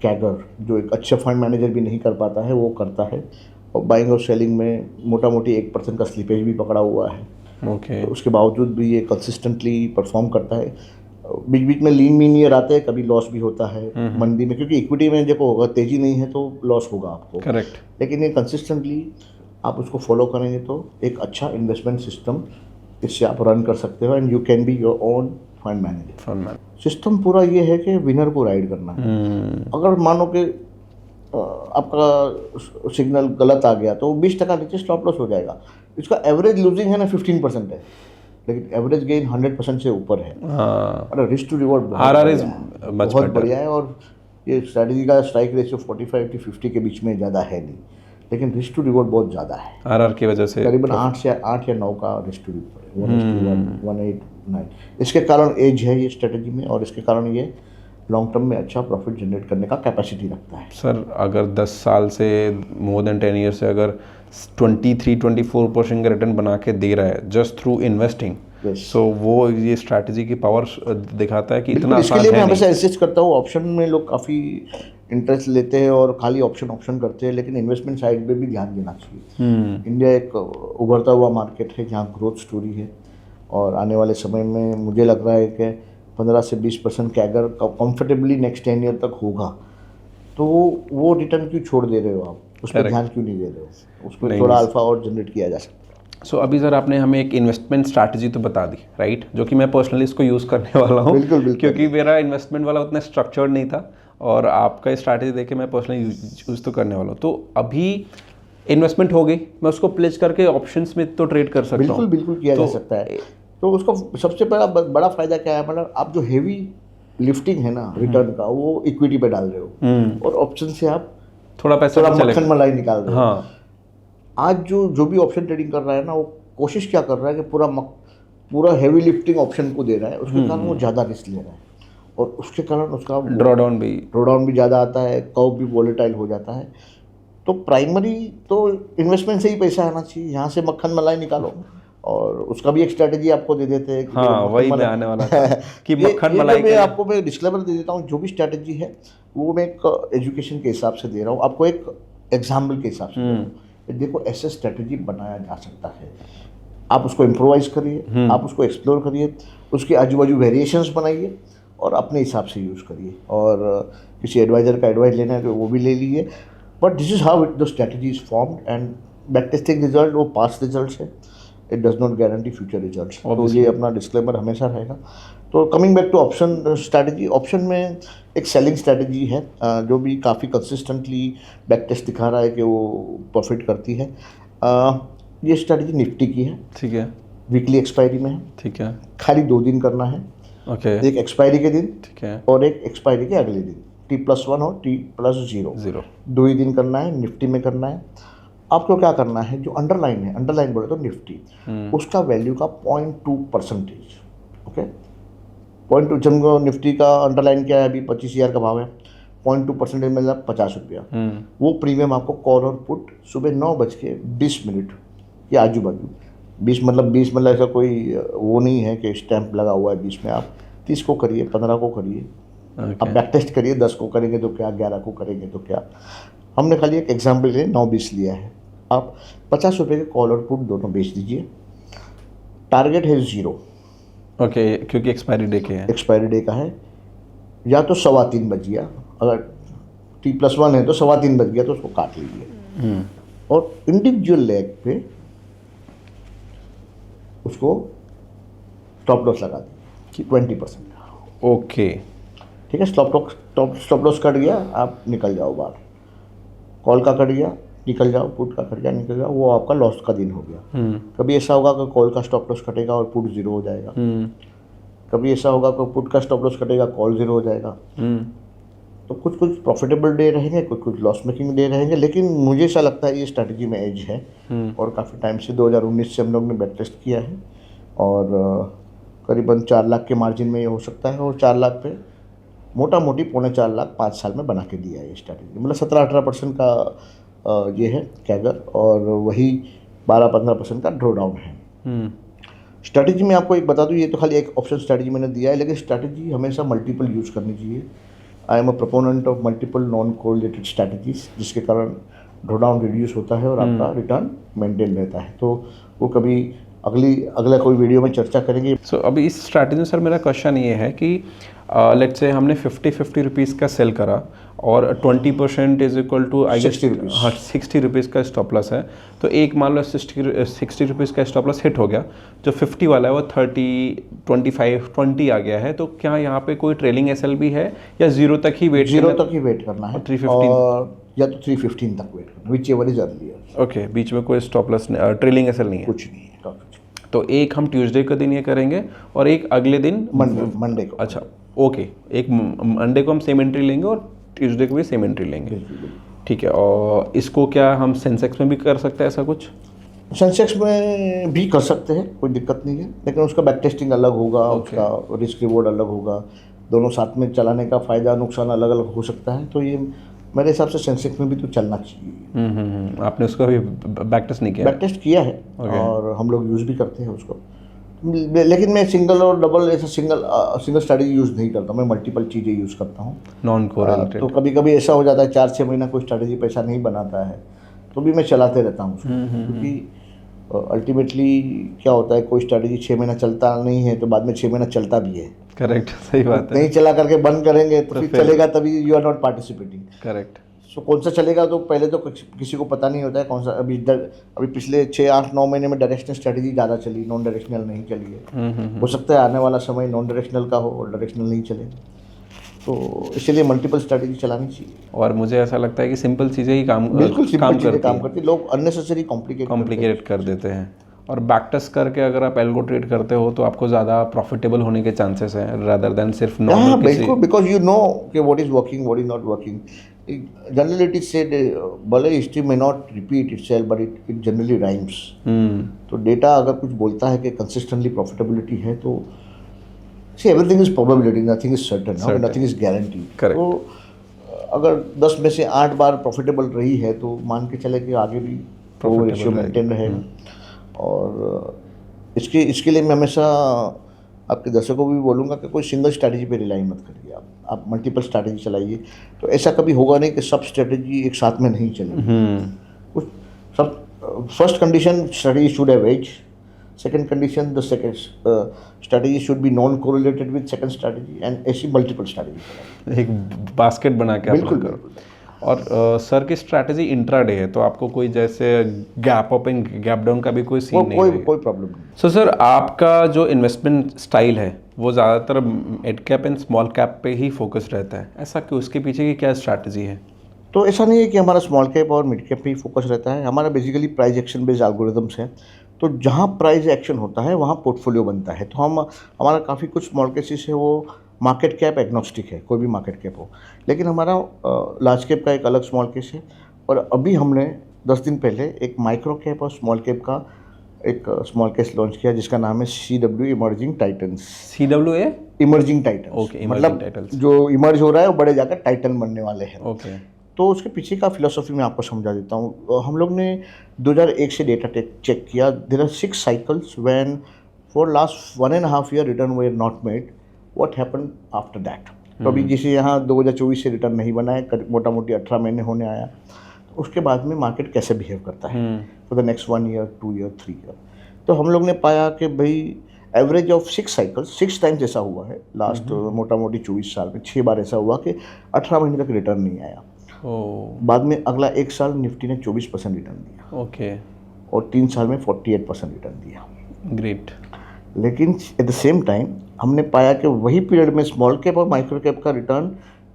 कैगर, जो एक अच्छा फंड मैनेजर भी नहीं कर पाता है वो करता है। और बाइंग और सेलिंग में मोटा मोटी 1% का स्लिपेज भी पकड़ा हुआ है। तो उसके बावजूद भी ये कंसिस्टेंटली परफॉर्म करता है। बीच बीच में लीन मीन ईयर आते हैं, कभी लॉस भी होता है मंदी में, क्योंकि इक्विटी में देखो होगा, तेजी नहीं है तो लॉस होगा आपको, करेक्ट। लेकिन ये कंसिस्टेंटली आप उसको फॉलो करेंगे तो एक अच्छा इन्वेस्टमेंट सिस्टम इससे आप रन कर सकते हो, and you can be your own fund manager. System पूरा ये है कि विनर को राइड करना है। अगर मानो कि आपका सिग्नल गलत आ गया तो 20% नीचे स्टॉप लॉस हो जाएगा। इसका एवरेज लूजिंग है ना 15% है, लेकिन एवरेज गेन 100% से ऊपर है। और रिस्क टू रिवॉर्ड बहुत बढ़िया है। और ये स्ट्रैटेजी का स्ट्राइक रेशियो 45-50 के बीच में ज़्यादा है नहीं, लेकिन रिस्क टू रिवॉर्ड बहुत ज़्यादा है। आरआर की वजह से करीबन 8 या 9 का रिस्क टू रिवॉर्ड है, 1:9। इसके कारण एज है ये स्ट्रैटेजी में, और इसके कारण ये लॉन्ग टर्म में अच्छा प्रॉफिट जनरेट करने का कैपेसिटी रखता है। सर, अगर 10 साल से मोर देन 10 ईयर से अगर 23-24% का रिटर्न बना के दे रहा है जस्ट थ्रू इन्वेस्टिंग, सो वो ये स्ट्रैटेजी की पावर दिखाता है कि इतना आसान है। इसके लिए मैं हमेशा इंसिस्ट करता हूँ, ऑप्शन में लोग काफ़ी इंटरेस्ट लेते हैं और खाली ऑप्शन करते हैं, लेकिन इन्वेस्टमेंट साइड पे भी ध्यान देना चाहिए। इंडिया एक उभरता हुआ मार्केट है जहाँ ग्रोथ स्टोरी है, और आने वाले समय में मुझे लग रहा है कि 15 से 20% कैगर कंफर्टेबली नेक्स्ट 10 ईयर तक होगा। तो वो रिटर्न क्यों छोड़ दे रहे हो आप, उस पर ध्यान क्यों नहीं दे रहे हो? उसमें थोड़ा अल्फा और जनरेट किया जा सकता है। सो अभी सर आपने हमें एक इन्वेस्टमेंट स्ट्रैटेजी तो बता दी, राइट, जो कि मैं पर्सनली इसको यूज़ करने वाला हूँ, बिल्कुल बिल्कुल, क्योंकि मेरा इन्वेस्टमेंट वाला उतना स्ट्रक्चर्ड नहीं था और आपका स्ट्रैटेजी देख के मैं पर्सनली यूज़ तो करने वाला हूँ। तो अभी इन्वेस्टमेंट हो गई, मैं उसको प्लेस करके ऑप्शंस में तो ट्रेड कर सकता हूँ। बिल्कुल बिल्कुल किया जा सकता है। तो उसका सबसे बड़ा फायदा क्या है, मतलब आप जो हेवी लिफ्टिंग है ना रिटर्न का, वो इक्विटी पे डाल रहे हो और ऑप्शन से आप थोड़ा पैसा थोड़ा चलेगा। मक्खन मलाई निकाल रहे हो। हाँ, आज जो भी ऑप्शन ट्रेडिंग कर रहा है ना, वो कोशिश क्या कर रहा है कि पूरा हेवी लिफ्टिंग ऑप्शन को दे रहा है, उसके कारण वो ज़्यादा रिस्क ले रहा है और उसके कारण उसका ड्रॉडाउन भी ज़्यादा आता है, कर्व भी वॉलेटाइल हो जाता है। तो प्राइमरी तो इन्वेस्टमेंट से ही पैसा आना चाहिए, यहाँ से मक्खन मलाई निकालो। और उसका भी एक स्ट्रैटेजी आपको दे देते हैं कि हाँ, वही मैं आने वाला था कि मक्खन मलाई मैं आपको मैं डिस्क्लेमर दे देता हूँ, जो भी स्ट्रैटेजी है वो मैं एक एजुकेशन के हिसाब से दे रहा हूँ, आपको एक एग्जाम्पल के हिसाब से दे रहा हूँ। देखो, ऐसे स्ट्रैटेजी बनाया जा सकता है, आप उसको इम्प्रोवाइज करिए, आप उसको एक्सप्लोर करिए, उसके आजू बाजू वेरिएशंस बनाइए और अपने हिसाब से यूज़ करिए। और किसी एडवाइज़र का एडवाइस लेना है तो वो भी ले लीजिए। But this is how the strategy is formed and back testing result वो पास्ट रिजल्ट्स है, it does not guarantee future results. तो ये अपना डिस्क्लेमर हमेशा रहेगा। तो coming back to option strategy, option में एक सेलिंग स्ट्रैटेजी है जो भी काफ़ी कंसिस्टेंटली बैक टेस्ट दिखा रहा है कि वो प्रॉफिट करती है। ये स्ट्रैटेजी निफ्टी की है, ठीक है, वीकली एक्सपायरी में है, ठीक है, खाली 2 दिन करना है, ओके, एक एक्सपायरी के दिन, ठीक है, और एक एक्सपायरी के अगले दिन, T+1 और T+0 2 ही दिन करना है, निफ्टी में करना है। आपको क्या करना है, जो अंडरलाइन है, अंडरलाइन बोले तो निफ्टी, उसका वैल्यू का 0.2%, ओके, 0.2, जब निफ्टी का अंडरलाइन क्या है, अभी 25,000 का भाव है, 0.2% मतलब 50 रुपया, वो प्रीमियम आपको कॉल और पुट सुबह 9:20 के आजू बाजू, 20 मतलब ऐसा कोई वो नहीं है कि स्टैंप लगा हुआ है 20 में, आप 30 को करिए, 15 को करिए, आप बैक टेस्ट करिए, 10 को करेंगे तो क्या, 11 को करेंगे तो क्या। हमने खाली एक एग्जाम्पल के लिए 9:20 लिया है। आप 50 रुपये के कॉल और पुट दोनों बेच दीजिए, टारगेट है 0, ओके, क्योंकि एक्सपायरी डे के है, एक्सपायरी डे का है, या तो 3:15 बज गया, अगर T+1 है तो 3:15 बज गया तो उसको काट लीजिए और इंडिविजुअल लेग पे उसको स्टॉप लॉस लगा दीजिए 20%। ओके, ठीक है, स्टॉप लॉस कट गया, आप निकल जाओ बाहर, कॉल का कट गया निकल जाओ, पुट का कट गया निकल जाओ, वो आपका लॉस का दिन हो गया। कभी ऐसा होगा कि कॉल का स्टॉप लॉस कटेगा और पुट 0 हो जाएगा, कभी ऐसा होगा कि पुट का स्टॉप लॉस कटेगा, कॉल 0 हो जाएगा। तो कुछ प्रॉफिटेबल डे रहेंगे, कुछ लॉस मेकिंग डे रहेंगे, लेकिन मुझे ऐसा लगता है ये स्ट्रैटेजी में एज है और काफ़ी टाइम से 2019 से हम लोग ने बैक टेस्ट किया है और करीबन 4 लाख के मार्जिन में ये हो सकता है और 4 लाख पे मोटा मोटी 3.25 लाख 5 साल में बना के दिया है ये स्ट्रैटेजी। मतलब 17-18% का ये है कैगर और वही 12-15% का ड्रॉ डाउन है। स्ट्रैटेजी में आपको एक बता दूं, ये तो खाली एक ऑप्शन स्ट्रैटेजी मैंने दिया है, लेकिन स्ट्रैटेजी हमेशा मल्टीपल यूज़ करनी चाहिए। I am a proponent of multiple non correlated strategies, जिसके कारण ड्रॉ डाउन रिड्यूस होता है और आपका रिटर्न मेंटेन रहता है। तो वो कभी अगला कोई वीडियो में चर्चा करेंगे। सो अभी इस स्ट्रैटेजी में सर मेरा क्वेश्चन ये है कि लेट्स से हमने 50 रुपीज़ का सेल करा और 20% is equal to I guess 60 rupees का स्टॉप लॉस है, तो एक मान लो 60 रुपीज़ का स्टॉप लॉस हिट हो गया, जो 50 वाला है वो 30, 25, 20 आ गया है, तो क्या यहाँ पे कोई ट्रेलिंग एसएल भी है या 0 तक ही वेट 0 तक ही वेट करना है, 315 और या तो 315 तक वेट करना, whichever is earlier. Okay, बीच में कोई स्टॉप लॉस ट्रेलिंग एसएल नहीं है, कुछ नहीं है। तो एक हम ट्यूसडे के दिन ये करेंगे और एक अगले दिन मंडे को। अच्छा, ओके, एक मंडे को हम सेम एंट्री लेंगे और ट्यूसडे को भी सेम एंट्री लेंगे, ठीक है। और इसको क्या हम सेंसेक्स में भी कर सकते हैं, ऐसा कुछ? सेंसेक्स में भी कर सकते हैं, कोई दिक्कत नहीं है, लेकिन उसका बैक टेस्टिंग अलग होगा, उसका रिस्क रिवॉर्ड अलग होगा, दोनों साथ में चलाने का फ़ायदा नुकसान अलग अलग हो सकता है। तो ये मेरे हिसाब से सेंसेक्स में भी तो चलना चाहिए। आपने उसका भी बैक टेस्ट नहीं किया? बैक टेस्ट किया है और हम लोग यूज़ भी करते हैं उसको, लेकिन मैं सिंगल और डबल ऐसा सिंगल स्ट्रैटेजी यूज़ नहीं करता, मैं मल्टीपल चीज़ें यूज़ करता हूँ नॉन कोरिलेटेड। तो कभी कभी ऐसा हो जाता है 4-6 महीना कोई स्ट्रैटेजी पैसा नहीं बनाता है तो भी मैं चलाते रहता हूँ उसको, क्योंकि अल्टीमेटली क्या होता है, कोई स्ट्रैटेजी 6 महीना चलता नहीं है तो बाद में 6 महीना चलता भी है। करेक्ट, सही बात है। नहीं चला करके बंद करेंगे तो फिर चलेगा, तभी you are not participating. Correct. So कौन सा चलेगा तो पहले तो किसी को पता नहीं होता है कौन सा। अभी पिछले 6-8-9 महीने में डायरेक्शनल स्ट्रैटेजी ज़्यादा चली, नॉन डायरेक्शनल नहीं चली है। हो सकता है आने वाला समय नॉन डायरेक्शनल का हो और डायरेक्शनल नहीं चले, तो इसलिए मल्टीपल स्ट्रैटेजी चलानी चाहिए। और मुझे ऐसा लगता है कि सिंपल चीज़ें ही बिल्कुल सिंपल चीज़ें काम करती है, लोग अननेसेसरी कॉम्प्लिकेट कर देते हैं। और बैक टेस्ट करके अगर आप एल्गो ट्रेड करते हो तो आपको ज़्यादा प्रॉफिटेबल होने के चांसेस हैं रादर देन सिर्फ नॉर्मल किसी। बिल्कुल, बिकॉज यू नो कि what is working, what is not working. Generally it is said, भले हिस्ट्री में not repeat itself but it generally rhymes. तो डेटा अगर कुछ बोलता है कि कंसिस्टेंटली प्रॉफिटेबिलिटी है तो see everything is probability, nothing is certain, nothing is guaranteed. तो अगर 10 में से 8 बार प्रॉफिटेबल रही है तो मान के चले कि आगे भी वो रेशियो मेंटेन रहेगा। और इसके लिए मैं हमेशा आपके दर्शकों को भी बोलूँगा कि कोई सिंगल स्ट्रैटेजी पे रिलाई मत करिए, आप मल्टीपल स्ट्रैटेजी चलाइए। तो ऐसा कभी होगा नहीं कि सब स्ट्रैटेजी एक साथ में नहीं चलेगी। कुछ सब first condition, strategy should have edge. Second condition, the second strategy should be non correlated with second strategy, and ऐसी मल्टीपल स्ट्रैटेजी एक बास्केट बना के बिल्कुल करो। और सर की स्ट्रैटेजी इंट्राडे है तो आपको कोई जैसे gap up and gap down का भी कोई सीन नहीं है? कोई प्रॉब्लम नहीं। सो सर आपका जो इन्वेस्टमेंट स्टाइल है वो ज़्यादातर mid cap and small cap पे ही फोकस रहता है, ऐसा क्यों? उसके पीछे की क्या स्ट्रैटेजी है? तो ऐसा नहीं है कि हमारा स्मॉल कैप और मिड कैप पे ही फोकस रहता है, हमारा basically price action based algorithms है। तो जहाँ प्राइस एक्शन होता है वहाँ पोर्टफोलियो बनता है। तो हमारा काफ़ी कुछ स्मॉल केसेस है वो मार्केट कैप एग्नोस्टिक है, कोई भी मार्केट कैप हो। लेकिन हमारा लार्ज कैप का एक अलग स्मॉल केस है। और अभी हमने 10 दिन पहले एक माइक्रो कैप और स्मॉल कैप का एक स्मॉल केस लॉन्च किया जिसका नाम है CW emerging titans. CWA emerging titans. Okay, मतलब जो इमर्ज हो रहा है वो बड़े जाकर टाइटन बनने वाले हैं। ओके। तो उसके पीछे का फिलोसफी मैं आपको समझा देता हूँ। हम लोग ने 2001 से डेटा चेक किया। There are 6 cycles when for last 1.5 year return were not made, what happened after that. तो अभी जैसे यहाँ 2024 से रिटर्न नहीं बना है, मोटा मोटी 18 महीने होने आया, तो उसके बाद में मार्केट कैसे बिहेव करता है for the next 1 year, 2 year, 3 year. तो हम लोग ने पाया कि भाई एवरेज ऑफ 6 साइकिल्स 6 टाइम्स ऐसा हुआ है लास्ट मोटा मोटी 24 साल में, 6 बार ऐसा हुआ कि 18 महीने तक रिटर्न नहीं आया। बाद में अगला 1 साल निफ्टी ने 24% रिटर्न दिया। ओके। और 3 साल में 48% रिटर्न दिया। ग्रेट। लेकिन एट द सेम टाइम हमने पाया कि वही पीरियड में स्मॉल कैप और माइक्रो कैप का रिटर्न,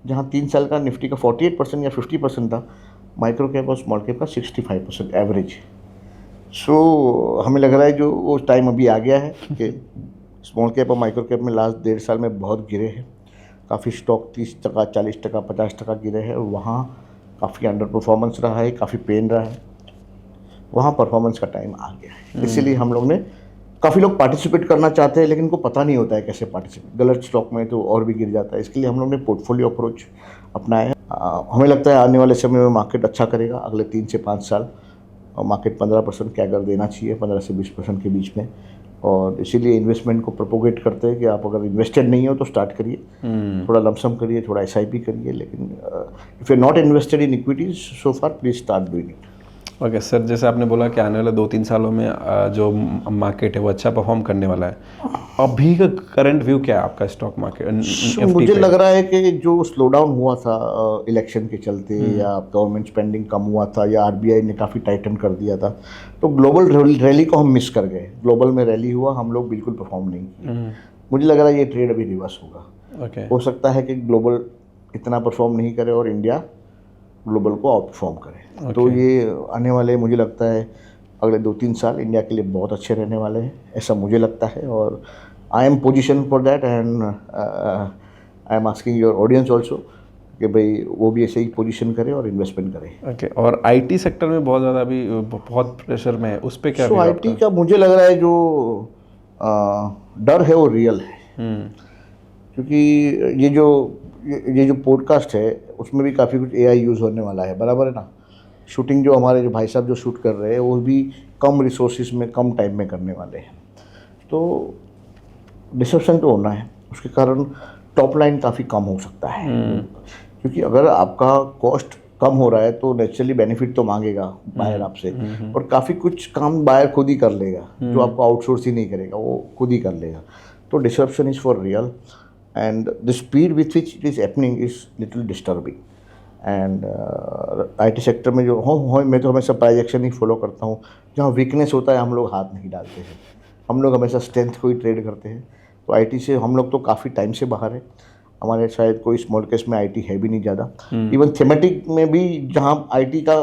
जहाँ 3 साल का निफ्टी का 48% या 50% था, माइक्रो कैप और स्मॉल कैप का 65% एवरेज। सो हमें लग रहा है जो वो टाइम अभी आ गया है कि स्मॉल कैप और माइक्रो कैप में लास्ट 1.5 साल में बहुत गिरे हैं। काफ़ी स्टॉक 30%, 40%, 50% गिरे हैं। और वहाँ काफ़ी अंडर परफॉर्मेंस रहा है, काफ़ी पेन रहा है। वहाँ परफॉर्मेंस का टाइम आ गया है। इसीलिए हम लोग ने, काफ़ी लोग पार्टिसिपेट करना चाहते हैं लेकिन उनको पता नहीं होता है कैसे पार्टिसिपेट, गलत स्टॉक में तो और भी गिर जाता है। इसके लिए हम लोग ने पोर्टफोलियो अप्रोच अपनाया है। हमें लगता है आने वाले समय में मार्केट अच्छा करेगा। अगले 3 से 5 साल मार्केट 15% कैगर देना चाहिए, 15 से 20% के बीच में। और इसीलिए इन्वेस्टमेंट को प्रोपोगेट करते हैं कि आप अगर इन्वेस्टेड नहीं हो तो स्टार्ट करिए, थोड़ा लमसम करिए, थोड़ा SIP करिए। लेकिन if you not invested in equities so far, please start doing it. Okay sir, जैसे आपने बोला कि आने वाले 2-3 सालों में जो मार्केट है वो अच्छा परफॉर्म करने वाला है, अभी का करंट व्यू क्या है आपका स्टॉक मार्केट? मुझे लग रहा है कि जो स्लो डाउन हुआ था इलेक्शन के चलते, या गवर्नमेंट स्पेंडिंग कम हुआ था, या RBI ने काफ़ी टाइटन कर दिया था, तो ग्लोबल रैली को हम मिस कर गए। ग्लोबल में रैली हुआ, हम लोग बिल्कुल परफॉर्म नहीं किए। मुझे लग रहा है ये ट्रेड अभी रिवर्स होगा। हो सकता है कि ग्लोबल इतना परफॉर्म नहीं करे और इंडिया ग्लोबल को आउट परफॉर्म करे। तो ये आने वाले, मुझे लगता है अगले 2-3 साल इंडिया के लिए बहुत अच्छे रहने वाले हैं, ऐसा मुझे लगता है। और I am position for that, and I am asking your audience also कि भाई वो भी ऐसे ही पोजीशन करे और इन्वेस्टमेंट करे। ओके। और IT सेक्टर में बहुत ज़्यादा अभी बहुत प्रेशर में है, उस पर क्या? IT का मुझे लग रहा है जो डर है वो रियल है। क्योंकि ये जो पॉडकास्ट है उसमें भी काफ़ी कुछ AI यूज़ होने वाला है, बराबर है ना। शूटिंग जो हमारे जो भाई साहब जो शूट कर रहे हैं वो भी कम रिसोर्सेज में कम टाइम में करने वाले हैं। तो डिसरप्शन तो होना है, उसके कारण टॉप लाइन काफ़ी कम हो सकता है। क्योंकि अगर आपका कॉस्ट कम हो रहा है तो नेचुरली बेनिफिट तो मांगेगा बायर आपसे, और काफ़ी कुछ काम बायर खुद ही कर लेगा, जो आपको आउटसोर्स ही नहीं करेगा, वो खुद ही कर लेगा। तो disruption is for real, and the speed with which it is happening is little disturbing, and IT sector में जो मैं तो हमेशा प्राइस एक्शन ही फॉलो करता हूँ। जहाँ वीकनेस होता है हम लोग हाथ नहीं डालते हैं, हम लोग हमेशा स्ट्रेंथ को ही ट्रेड करते हैं। तो IT से हम लोग तो काफ़ी टाइम से बाहर है, हमारे शायद कोई स्मॉल केस में IT है भी नहीं ज़्यादा। इवन थीमेटिक में भी जहाँ IT का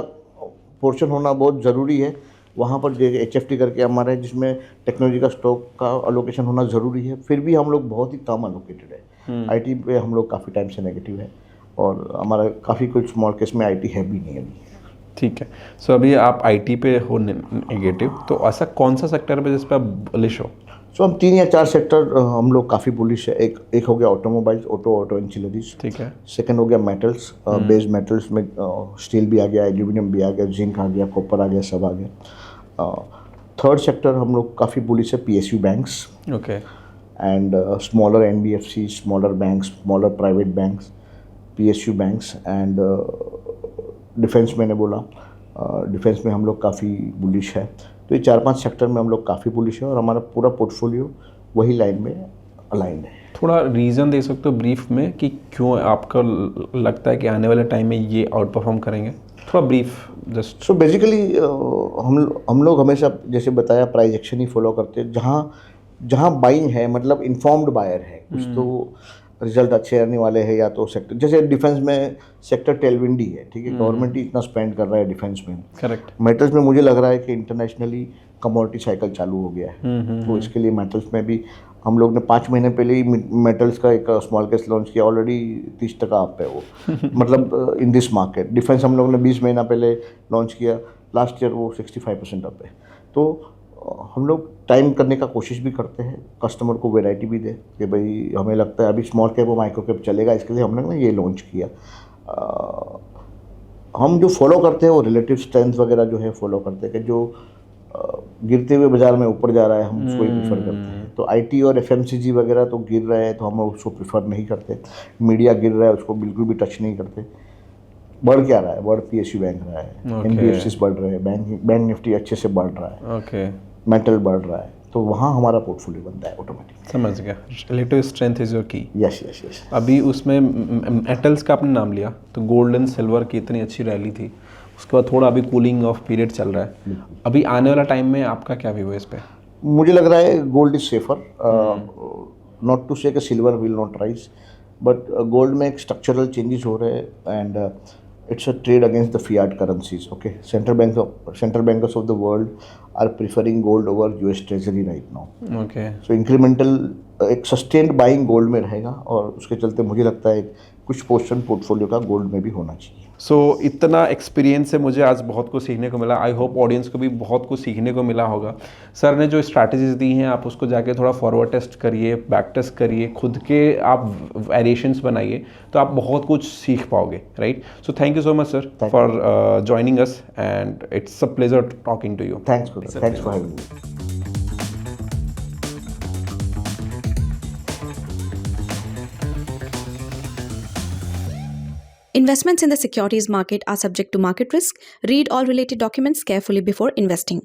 पोर्शन होना बहुत ज़रूरी है, वहाँ पर HFT करके हमारे जिसमें टेक्नोलॉजी का स्टॉक का अलोकेशन होना ज़रूरी है, फिर भी हम लोग बहुत ही कम अलोकेटेड है। IT पे हम लोग काफ़ी टाइम से नेगेटिव है और हमारा काफ़ी कुछ स्मॉल केस में IT है भी नहीं अभी। ठीक है। सो अभी आप IT पे हो नेगेटिव, तो ऐसा कौन सा सेक्टर है जिस पे आप बुलिश हो? सो हम 3 या 4 सेक्टर हम लोग काफ़ी बुलिश है। एक हो गया ऑटोमोबाइल्स, ऑटो एंसिलरीज। ठीक है। सेकंड हो गया मेटल्स, बेस मेटल्स में स्टील भी आ गया, एल्यूमिनियम भी आ गया, जिंक आ गया, कॉपर आ गया, सब आ गया। थर्ड सेक्टर हम लोग काफ़ी बुलिश है PSU banks. Okay. And smaller NBFC, smaller banks, smaller private banks, PSU banks and defence मैंने बोला, डिफेंस में हम लोग काफ़ी बुलिश है। तो ये 4-5 सेक्टर में हम लोग काफ़ी बुलिश है और हमारा पूरा पोर्टफोलियो वही लाइन में अलाइन है। थोड़ा रीज़न दे सकते हो ब्रीफ में कि क्यों आपको लगता है कि आने वाले टाइम में ये आउट परफॉर्म करेंगे? थोड़ा ब्रीफ जस्ट। सो बेसिकली हम लोग हमेशा जैसे बताया प्राइस एक्शन ही फॉलो करते हैं। जहाँ बाइंग है मतलब इन्फॉर्म्ड बायर है, कुछ तो रिजल्ट अच्छे आने वाले हैं, या तो सेक्टर जैसे डिफेंस में सेक्टर टेलविंडी है, ठीक है, गवर्नमेंट ही इतना स्पेंड कर रहा है डिफेंस में। करेक्ट। मेटल्स में मुझे लग रहा है कि इंटरनेशनली कमोडिटी साइकिल चालू हो गया है, तो इसके लिए मेटल्स में भी हम लोग ने 5 महीने पहले ही मेटल्स का एक स्मॉल केस लॉन्च किया, ऑलरेडी 30% अप है वो मतलब इन दिस मार्केट। डिफेंस हम लोग ने 20 महीना पहले लॉन्च किया, लास्ट ईयर वो 65% अप है। तो हम लोग टाइम करने का कोशिश भी करते हैं, कस्टमर को वैरायटी भी दे कि भाई हमें लगता है अभी स्मॉल कैप और माइक्रो कैप चलेगा, इसके लिए हम लोग ने ये लॉन्च किया। हम जो फॉलो करते हैं वो रिलेटिव स्ट्रेंथ वगैरह जो है फॉलो करते हैं कि जो गिरते हुए बाजार में ऊपर जा रहा है हम उसको ही प्रीफर करते हैं। तो IT और FMCG वगैरह तो गिर रहे हैं तो हम उसको प्रीफर नहीं करते। मीडिया गिर रहा है उसको बिल्कुल भी टच नहीं करते। बढ़ क्या रहा है? बढ़ PSU बैंक रहा है, NBFCs बढ़ रहे हैं, बैंक निफ्टी अच्छे से बढ़ रहा है, ओके। मेटल बढ़ रहा है, तो वहाँ हमारा पोर्टफोलियो बनता है ऑटोमेटिक। समझ गया। रिलेटिव स्ट्रेंथ इज योर की। Yes yes yes. अभी उसमें मेटल्स का आपने नाम लिया, तो गोल्ड एंड सिल्वर की इतनी अच्छी रैली थी, उसके बाद थोड़ा अभी कूलिंग ऑफ पीरियड चल रहा है। अभी आने वाला टाइम में आपका क्या व्यू है इस पे? मुझे लग रहा है gold is safer, not to say कि silver will not rise, but gold में एक स्ट्रक्चरल चेंजेस हो रहे हैं and it's a trade against the fiat currencies. Okay, central bankers of the world are preferring gold over US Treasury right now. Okay. So incremental एक sustained buying gold में रहेगा और उसके चलते मुझे लगता है कुछ पोर्शन पोर्टफोलियो का गोल्ड में भी होना चाहिए। सो इतना एक्सपीरियंस से मुझे आज बहुत कुछ सीखने को मिला। आई होप ऑडियंस को भी बहुत कुछ सीखने को मिला होगा। सर ने जो स्ट्रैटेजीज दी हैं आप उसको जाके थोड़ा फॉरवर्ड टेस्ट करिए, बैक टेस्ट करिए, खुद के आप वेरिएशंस बनाइए, तो आप बहुत कुछ सीख पाओगे, right? So thank you so much sir for joining us and it's a pleasure talking to you. Thanks for having me. Investments in the securities market are subject to market risk. Read all related documents carefully before investing.